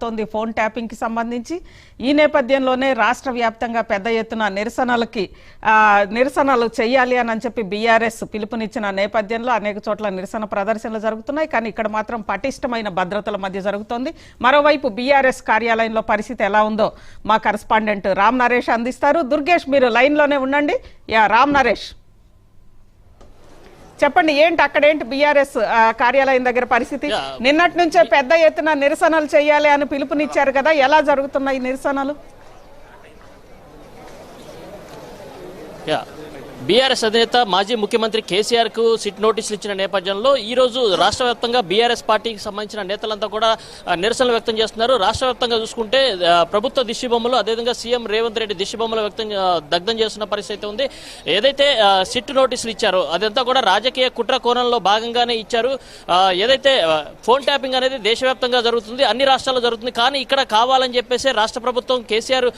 జరుగుతోంది ఫోన్ ట్యాపింగ్కి సంబంధించి. ఈ నేపథ్యంలోనే రాష్ట్ర వ్యాప్తంగా పెద్ద ఎత్తున నిరసనలు చేయాలి అని చెప్పి బీఆర్ఎస్ పిలుపునిచ్చిన నేపథ్యంలో అనేక చోట్ల నిరసన ప్రదర్శనలు జరుగుతున్నాయి. కానీ ఇక్కడ మాత్రం పటిష్టమైన భద్రతల మధ్య జరుగుతోంది. మరోవైపు బీఆర్ఎస్ కార్యాలయంలో పరిస్థితి ఎలా ఉందో మా కరెస్పాండెంట్ రామ్ నరేష్ అందిస్తారు. దుర్గేష్, మీరు లైన్లోనే ఉండండి. రామ్ నరేష్, చెప్పండి, ఏంటి అక్కడేంటి బీఆర్ఎస్ కార్యాలయం దగ్గర పరిస్థితి? నిన్నటి నుంచే పెద్ద ఎత్తున నిరసనలు చేయాలి అని పిలుపునిచ్చారు కదా, ఎలా జరుగుతున్నాయి నిరసనలు? బీఆర్ఎస్ అధినేత మాజీ ముఖ్యమంత్రి కేసీఆర్ కు సిట్ నోటీసులు ఇచ్చిన నేపథ్యంలో ఈ రోజు రాష్ట్ర వ్యాప్తంగా బీఆర్ఎస్ పార్టీకి సంబంధించిన నేతలంతా కూడా నిరసనలు వ్యక్తం చేస్తున్నారు. రాష్ట్ర వ్యాప్తంగా చూసుకుంటే ప్రభుత్వ దిష్టిబొమ్మలు, అదేవిధంగా సీఎం రేవంత్ రెడ్డి దిష్టిబొమ్మలు దగ్ధం చేస్తున్న పరిస్థితి ఉంది. ఏదైతే సిట్ నోటీసులు ఇచ్చారో అదంతా కూడా రాజకీయ కుట్ర కోణంలో భాగంగానే ఇచ్చారు. ఏదైతే ఫోన్ ట్యాపింగ్ అనేది దేశవ్యాప్తంగా జరుగుతుంది, అన్ని రాష్ట్రాల్లో జరుగుతుంది. కానీ ఇక్కడ కావాలని చెప్పేసి రాష్ట్ర ప్రభుత్వం కేసీఆర్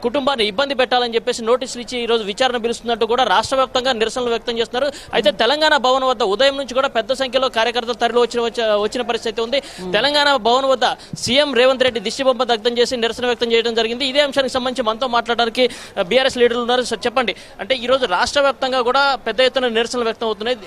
కుటుంబాన్ని ఇబ్బంది పెట్టాలని చెప్పేసి నోటీసులు ఇచ్చి ఈ రోజు విచారణ పిలుస్తున్నట్టు కూడా రాష్ట్ర వ్యాప్తంగా నిరసనలు వ్యక్తం చేస్తున్నారు. అయితే తెలంగాణ భవన్ వద్ద ఉదయం నుంచి కూడా పెద్ద సంఖ్యలో కార్యకర్తలు తరలి వచ్చిన పరిస్థితి ఉంది. తెలంగాణ భవన్ వద్ద సీఎం రేవంత్ రెడ్డి దిష్టిబొమ్మ దగ్ధం చేసి నిరసన వ్యక్తం చేయడం జరిగింది. ఇదే అంశానికి సంబంధించి మనతో మాట్లాడడానికి బీఆర్ఎస్ లీడర్లు ఉన్నారు. సార్, చెప్పండి, అంటే ఈ రోజు రాష్ట్ర వ్యాప్తంగా కూడా పెద్ద ఎత్తున నిరసనలు వ్యక్తం అవుతున్నాయి.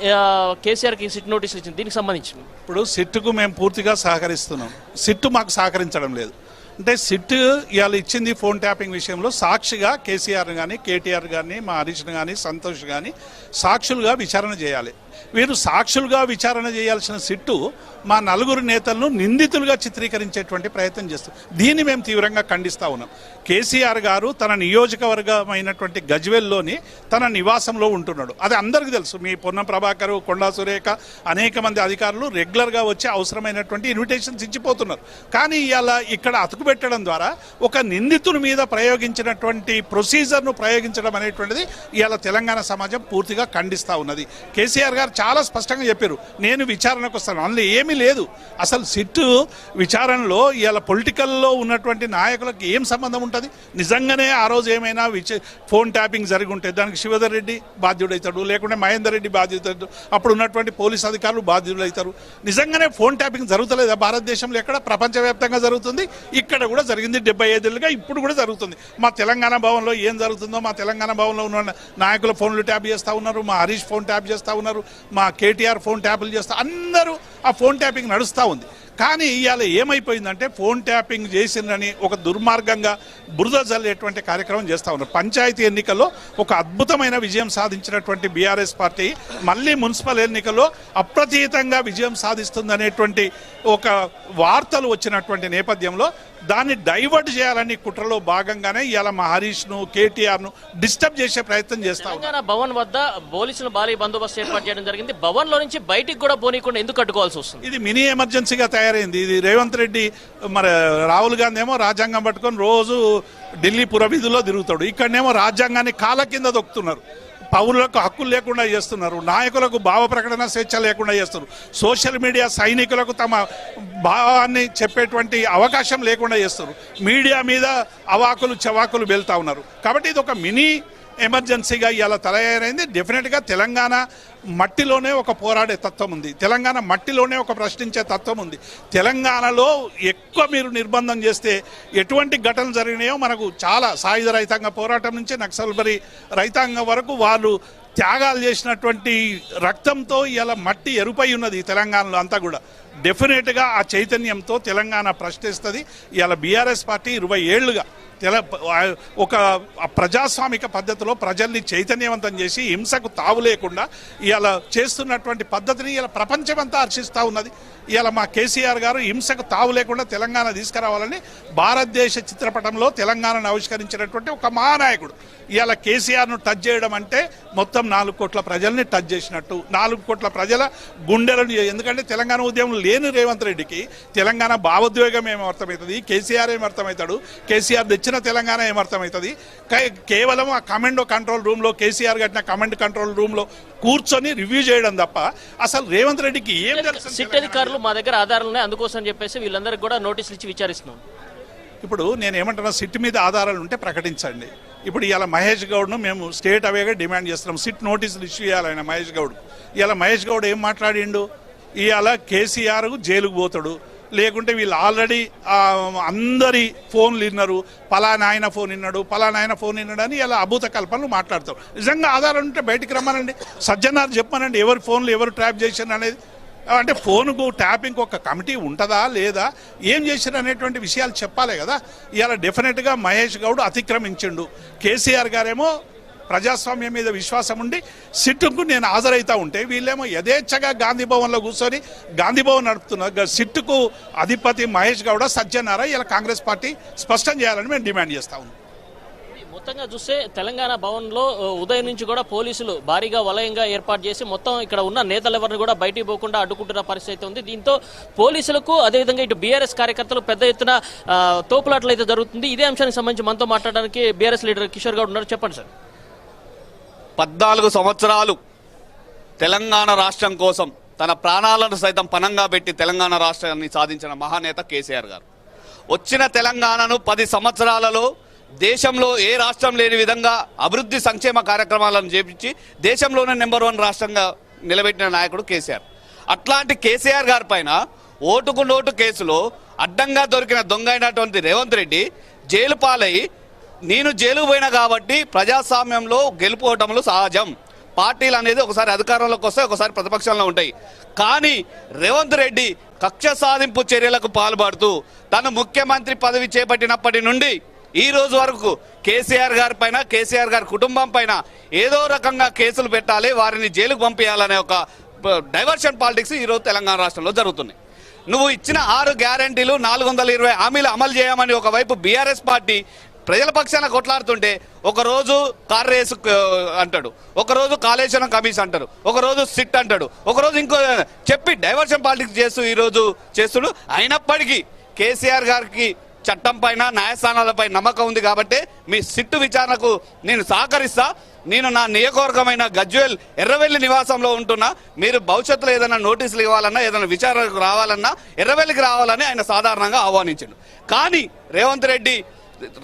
కేసీఆర్ కి సిట్ నోటీసులు ఇచ్చింది, దీనికి సంబంధించి ఇప్పుడు సిట్కు మేము పూర్తిగా సహకరిస్తున్నాం. సిట్ మాకు సహకరించడం లేదు. అంటే సిట్ ఇవాళ ఇచ్చింది ఫోన్ ట్యాపింగ్ విషయంలో సాక్షిగా కేసీఆర్ కానీ, కేటీఆర్ కానీ, మా హరీష్ను కానీ, సంతోష్ కానీ సాక్షులుగా విచారణ చేయాలి. వీరు సాక్షులుగా విచారణ చేయాల్సిన సిట్టు మా నలుగురు నేతలను నిందితులుగా చిత్రీకరించేటువంటి ప్రయత్నం చేస్తారు. దీన్ని మేము తీవ్రంగా ఖండిస్తూ ఉన్నాం. కేసీఆర్ గారు తన నియోజకవర్గమైనటువంటి గజ్వెల్లోని తన నివాసంలో ఉంటున్నాడు. అది అందరికీ తెలుసు. మీ పొన్నం ప్రభాకర్, కొండా సురేఖ, అనేక మంది అధికారులు రెగ్యులర్గా వచ్చి అవసరమైనటువంటి ఇన్విటేషన్స్ ఇచ్చిపోతున్నారు. కానీ ఇవాళ ఇక్కడ అతుకుపెట్టడం ద్వారా ఒక నిందితుని మీద ప్రయోగించినటువంటి ప్రొసీజర్ను ప్రయోగించడం అనేటువంటిది ఇవాళ తెలంగాణ సమాజం పూర్తిగా ఖండిస్తూ ఉన్నది. కేసీఆర్ గారు చాలా స్పష్టంగా చెప్పారు, నేను విచారణకు వస్తాను. అందులో ఏమీ లేదు. అసలు సిట్టు విచారణలో ఇవాళ పొలిటికల్లో ఉన్నటువంటి నాయకులకు ఏం సంబంధం ఉంటుంది? నిజంగానే ఆ రోజు ఏమైనా ఫోన్ ట్యాపింగ్ జరిగి ఉంటే దానికి శివధర్ రెడ్డి బాధ్యుడవుతాడు, లేకుంటే మహేందర్ రెడ్డి బాధ్యుడవుతాడు, అప్పుడు ఉన్నటువంటి పోలీస్ అధికారులు బాధ్యులవుతారు. నిజంగానే ఫోన్ ట్యాపింగ్ జరుగుతలేదా భారతదేశంలో? ఎక్కడ? ప్రపంచవ్యాప్తంగా జరుగుతుంది. ఇక్కడ కూడా జరిగింది. 75 ఏళ్ళుగా ఇప్పుడు కూడా జరుగుతుంది. మా తెలంగాణ భవన్లో ఏం జరుగుతుందో, మా తెలంగాణ భవన్లో ఉన్న నాయకుల ఫోన్లు ట్యాప్ చేస్తూ ఉన్నారు, మా హరీష్ ఫోన్ ట్యాప్ చేస్తూ ఉన్నారు, మా కేటీఆర్ ఫోన్ ట్యాపులు చేస్తూ అందరూ ఆ ఫోన్ ట్యాపింగ్ నడుస్తూ ఉంది. కానీ ఇవాళ ఏమైపోయిందంటే ఫోన్ ట్యాపింగ్ చేసిందని ఒక దుర్మార్గంగా బురద జల్లేటువంటి కార్యక్రమం చేస్తూ ఉన్నారు. పంచాయతీ ఎన్నికల్లో ఒక అద్భుతమైన విజయం సాధించినటువంటి బీఆర్ఎస్ పార్టీ మళ్ళీ మున్సిపల్ ఎన్నికల్లో అప్రతీతంగా విజయం సాధిస్తుందనేటువంటి ఒక వార్తలు వచ్చినటువంటి నేపథ్యంలో దాన్ని డైవర్ట్ చేయాలని కుట్రలో భాగంగానే ఇవాళ మా హరీష్ను, కేటీఆర్ను డిస్టర్బ్ చేసే ప్రయత్నం చేస్తాం. తెలంగాణ భవన్ వద్ద పోలీసులు భారీ బందోబస్తు ఏర్పాటు చేయడం జరిగింది. భవన్ లో నుంచి బయటికి కూడా పోనీయకుండా ఎందుకు అడ్డుకోవాల్సి వస్తుంది? ఇది మినీ ఎమర్జెన్సీగా తయారైంది. ఇది రేవంత్ రెడ్డి, మరి రాహుల్ గాంధీ ఏమో రాజ్యాంగం పట్టుకొని రోజు ఢిల్లీ పురవీధుల్లో తిరుగుతాడు. ఇక్కడనేమో రాజ్యాంగాన్ని కాళ్ళ కింద దొక్కుతున్నారు. పౌరులకు హక్కులు లేకుండా చేస్తున్నారు. నాయకులకు భావ ప్రకటన స్వేచ్ఛ లేకుండా చేస్తున్నారు. సోషల్ మీడియా సైనికులకు తమ భావాన్ని చెప్పేటువంటి అవకాశం లేకుండా చేస్తున్నారు. మీడియా మీద అవాకులు చవాకులు వెళ్తూ ఉన్నారు. కాబట్టి ఇది ఒక మినీ ఎమర్జెన్సీగా ఇవాళ తయారైంది. డెఫినెట్గా తెలంగాణ మట్టిలోనే ఒక పోరాడే తత్వం ఉంది. తెలంగాణ మట్టిలోనే ఒక ప్రశ్నించే తత్వం ఉంది. తెలంగాణలో ఎక్కువ మీరు నిర్బంధం చేస్తే ఎటువంటి ఘటనలు జరిగినాయో మనకు చాలా సాయుధ రైతాంగ పోరాటం నుంచి నక్సల్బరీ రైతాంగం వరకు వాళ్ళు త్యాగాలు చేసినటువంటి రక్తంతో ఇలా మట్టి ఎరుపై ఉన్నది తెలంగాణలో అంతా కూడా. డెఫినెట్గా ఆ చైతన్యంతో తెలంగాణ ప్రశ్నిస్తుంది. ఇవాళ బీఆర్ఎస్ పార్టీ 20 ఏళ్లుగా ఒక ప్రజాస్వామిక పద్ధతిలో ప్రజల్ని చైతన్యవంతం చేసి హింసకు తావు లేకుండా ఇలా చేస్తున్నటువంటి పద్ధతిని ఇలా ప్రపంచమంతా హర్షిస్తూ ఉన్నది. ఇలా మా కేసీఆర్ గారు హింసకు తావు లేకుండా తెలంగాణ తీసుకురావాలని భారతదేశ చిత్రపటంలో తెలంగాణను ఆవిష్కరించినటువంటి ఒక మహానాయకుడు. ఇవాళ కేసీఆర్ను టచ్ చేయడం అంటే మొత్తం 4 కోట్ల ప్రజల్ని టచ్ చేసినట్టు. 4 కోట్ల ప్రజల గుండెలను, ఎందుకంటే తెలంగాణ ఉద్యమం లేని రేవంత్ రెడ్డికి తెలంగాణ భావోద్వేగం ఏమర్థమవుతుంది, కేసీఆర్ ఏమర్థమవుతాడు, కేసీఆర్ తెచ్చిన తెలంగాణ ఏమర్థమవుతుంది? కేవలం ఆ కమాండో కంట్రోల్ రూమ్లో, కేసీఆర్ కట్టిన కమాండ్ కంట్రోల్ రూమ్లో కూర్చొని రివ్యూ చేయడం తప్ప అసలు రేవంత్ రెడ్డికి ఏం తెలుసు? సిట్ అధికారులు మా దగ్గర ఆధారాలు ఉన్నాయి, అందుకోసం చెప్పేసి వీళ్ళందరికీ కూడా నోటీసులు ఇచ్చి విచారిస్తున్నాం. ఇప్పుడు నేను ఏమంటున్నా, సిట్ మీద ఆధారాలు ఉంటే ప్రకటించండి. ఇప్పుడు ఇవాళ మహేష్ గౌడ్ను మేము స్టేట్ అవేగా డిమాండ్ చేస్తున్నాం. సిట్ నోటీసులు ఇష్యూ చేయాలి మహేష్ గౌడ్. ఇవాళ మహేష్ గౌడ్ ఏం మాట్లాడిండు? ఇవాళ కేసీఆర్ జైలుకు పోతాడు, లేకుంటే వీళ్ళు ఆల్రెడీ అందరి ఫోన్లు విన్నారు, పలానా ఆయన ఫోన్ విన్నాడు, పలానా ఆయన ఫోన్ విన్నాడు అని ఇలా అభూత కల్పనలు మాట్లాడతారు. నిజంగా ఆధారం ఉంటే బయటికి రమ్మనండి, సజ్జనార్ చెప్పానండి ఎవరి ఫోన్లు ఎవరు ట్రాప్ చేశారు అనేది. అంటే ఫోన్కు ట్యాపింగ్ ఒక కమిటీ ఉంటుందా లేదా, ఏం చేశారు అనేటువంటి విషయాలు చెప్పాలి కదా. ఇవాళ డెఫినెట్గా మహేష్ గౌడ్ అతిక్రమించిండు. కేసీఆర్ గారేమో ప్రజాస్వామ్యం మీద విశ్వాసం ఉండి సిట్టుకు నేను హాజరైతా ఉంటే వీళ్ళేమో యథేచ్ఛగా గాంధీ భవన్లో కూర్చొని గాంధీ భవన్ నడుపుతున్నారు. సిట్టుకు అధిపతి మహేష్ గౌడ సజ్జనారా ఇలా కాంగ్రెస్ పార్టీ స్పష్టం చేయాలని మేము డిమాండ్ చేస్తా ఉన్నాం. మొత్తంగా చూస్తే తెలంగాణ భవన్లో ఉదయం నుంచి కూడా పోలీసులు భారీగా వలయంగా ఏర్పాటు చేసి మొత్తం ఇక్కడ ఉన్న నేతలెవరిని కూడా బయటికి పోకుండా అడ్డుకుంటున్న పరిస్థితి ఉంది. దీంతో పోలీసులకు అదేవిధంగా ఇటు బీఆర్ఎస్ కార్యకర్తలు పెద్ద ఎత్తున తోపులాట్లు అయితే జరుగుతుంది. ఇదే అంశానికి సంబంధించి మనతో మాట్లాడడానికి బీఆర్ఎస్ లీడర్ కిషోర్ గౌడ్ ఉన్నారు. చెప్పండి సార్. 14 సంవత్సరాలు తెలంగాణ రాష్ట్రం కోసం తన ప్రాణాలను సైతం పణంగా పెట్టి తెలంగాణ రాష్ట్రాన్ని సాధించిన మహానేత కేసీఆర్ గారు వచ్చిన తెలంగాణను 10 సంవత్సరాలలో దేశంలో ఏ రాష్ట్రం లేని విధంగా అభివృద్ధి సంక్షేమ కార్యక్రమాలను చేపించి దేశంలోనే నెంబర్ 1 రాష్ట్రంగా నిలబెట్టిన నాయకుడు కేసీఆర్. అట్లాంటి కేసీఆర్ గారి పైన ఓటుకు నోటు కేసులో అడ్డంగా దొరికిన దొంగ అయినటువంటి రేవంత్ రెడ్డి జైలు పాలై నేను జైలు పోయినా కాబట్టి ప్రజాస్వామ్యంలో గెలుపోవటంలో సహజం, పార్టీలు అనేది ఒకసారి అధికారంలోకి వస్తే ఒకసారి ప్రతిపక్షంలో ఉంటాయి. కానీ రేవంత్ రెడ్డి కక్ష సాధింపు చర్యలకు పాల్పడుతూ తను ముఖ్యమంత్రి పదవి చేపట్టినప్పటి నుండి ఈ రోజు వరకు కేసీఆర్ గారి పైన, కేసీఆర్ గారి కుటుంబం పైన ఏదో రకంగా కేసులు పెట్టాలి, వారిని జైలుకు పంపించాలనే ఒక డైవర్షన్ పాలిటిక్స్ ఈరోజు తెలంగాణ రాష్ట్రంలో జరుగుతున్నాయి. నువ్వు ఇచ్చిన 6 గ్యారంటీలు 420 హామీలు అమలు చేయమని ఒకవైపు బీఆర్ఎస్ పార్టీ ప్రజల పక్షాన కొట్లాడుతుంటే ఒకరోజు కార్ రేసు అంటాడు, ఒకరోజు కాళేశ్వరం కమిషన్ అంటారు, ఒకరోజు సిట్ అంటాడు, ఒకరోజు ఇంకో చెప్పి డైవర్షన్ పాలిటిక్స్ చేస్తూ ఈరోజు చేస్తుడు. అయినప్పటికీ కేసీఆర్ గారికి చట్టం పైన న్యాయస్థానాలపై నమ్మకం ఉంది కాబట్టి మీ సిట్టు విచారణకు నేను సహకరిస్తా. నేను నా నియోజకవర్గమైన గజ్వేల్ ఎర్రవెల్లి నివాసంలో ఉంటున్నా, మీరు భవిష్యత్తులో ఏదైనా నోటీసులు ఇవ్వాలన్నా ఏదైనా విచారణకు రావాలన్నా ఎర్రవెల్లికి రావాలని ఆయన సాధారణంగా ఆహ్వానించాడు. కానీ రేవంత్ రెడ్డి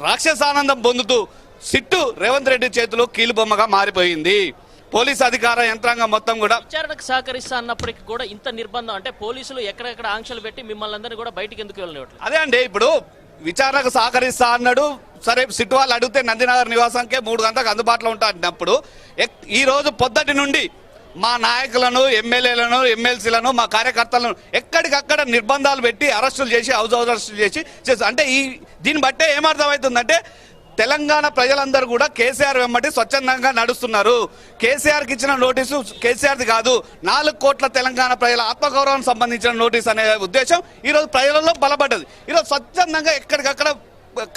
రాక్షసానందం పొందుతూ సిట్టు రేవంత్ రెడ్డి చేతిలో కీలుబొమ్మగా మారిపోయింది. పోలీస్ అధికార యంత్రాంగం మొత్తం కూడా విచారణకు సహకరిస్తా అన్నప్పటికీ కూడా ఇంత నిర్బంధం, అంటే పోలీసులు ఎక్కడెక్కడ ఆంక్షలు పెట్టి మిమ్మల్ని అందరినీ కూడా బయటికి ఎందుకు వెళ్ళనివ్వట్లేదు? అదే అండి, ఇప్పుడు విచారణకు సహకరిస్తా అన్నాడు. సరే సిట్టు వాళ్ళు అడిగితే నందినగర్ నివాసానికే 3 గంటలకు అందుబాటులో ఉంటా అన్నప్పుడు ఈ రోజు పొద్దుటి నుండి మా నాయకులను, ఎమ్మెల్యేలను, ఎమ్మెల్సీలను, మా కార్యకర్తలను ఎక్కడికక్కడ నిర్బంధాలు పెట్టి అరెస్టులు చేసి హౌస్ అరెస్టులు చేసి అంటే దీన్ని బట్టే ఏమర్థమవుతుందంటే తెలంగాణ ప్రజలందరూ కూడా కేసీఆర్ వెంబడి స్వచ్ఛందంగా నడుస్తున్నారు. కేసీఆర్కి ఇచ్చిన నోటీసు కేసీఆర్ది కాదు, 4 కోట్ల తెలంగాణ ప్రజల ఆత్మగౌరవానికి సంబంధించిన నోటీస్ అనే ఉద్దేశం ఈరోజు ప్రజలలో బలపడ్డది. ఈరోజు స్వచ్ఛందంగా ఎక్కడికక్కడ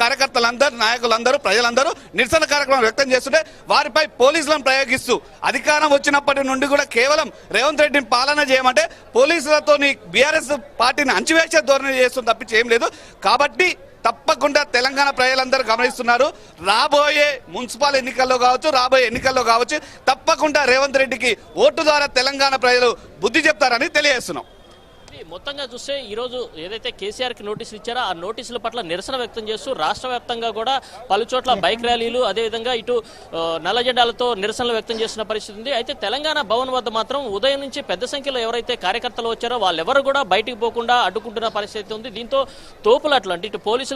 కార్యకర్తలందరూ, నాయకులందరూ, ప్రజలందరూ నిరసన కార్యక్రమం వ్యక్తం చేస్తుంటే వారిపై పోలీసులను ప్రయోగిస్తూ అధికారం వచ్చినప్పటి నుండి కూడా కేవలం రేవంత్ రెడ్డిని పాలన చేయమంటే పోలీసులతో బీఆర్ఎస్ పార్టీని అంచివేసే ధోరణి చేస్తుంది తప్పించి ఏం లేదు. కాబట్టి తప్పకుండా తెలంగాణ ప్రజలందరూ గమనిస్తున్నారు. రాబోయే మున్సిపల్ ఎన్నికల్లో కావచ్చు, రాబోయే ఎన్నికల్లో కావచ్చు, తప్పకుండా రేవంత్ రెడ్డికి ఓటు ద్వారా తెలంగాణ ప్రజలు బుద్ధి చెప్తారని తెలియజేస్తున్నాం. మొత్తంగా చూస్తే ఈరోజు ఏదైతే కేసీఆర్కి నోటీసులు ఇచ్చారో ఆ నోటీసుల పట్ల నిరసన వ్యక్తం చేస్తూ రాష్ట్ర వ్యాప్తంగా కూడా పలు చోట్ల బైక్ ర్యాలీలు, అదేవిధంగా ఇటు నల్ల జెండాలతో నిరసనలు వ్యక్తం చేస్తున్న పరిస్థితి ఉంది. అయితే తెలంగాణ భవన్ వద్ద మాత్రం ఉదయం నుంచి పెద్ద సంఖ్యలో ఎవరైతే కార్యకర్తలు వచ్చారో వాళ్ళెవరు కూడా బయటికి పోకుండా అడ్డుకుంటున్న పరిస్థితి ఉంది. దీంతో తోపులాట్లు అంటే ఇటు పోలీసులు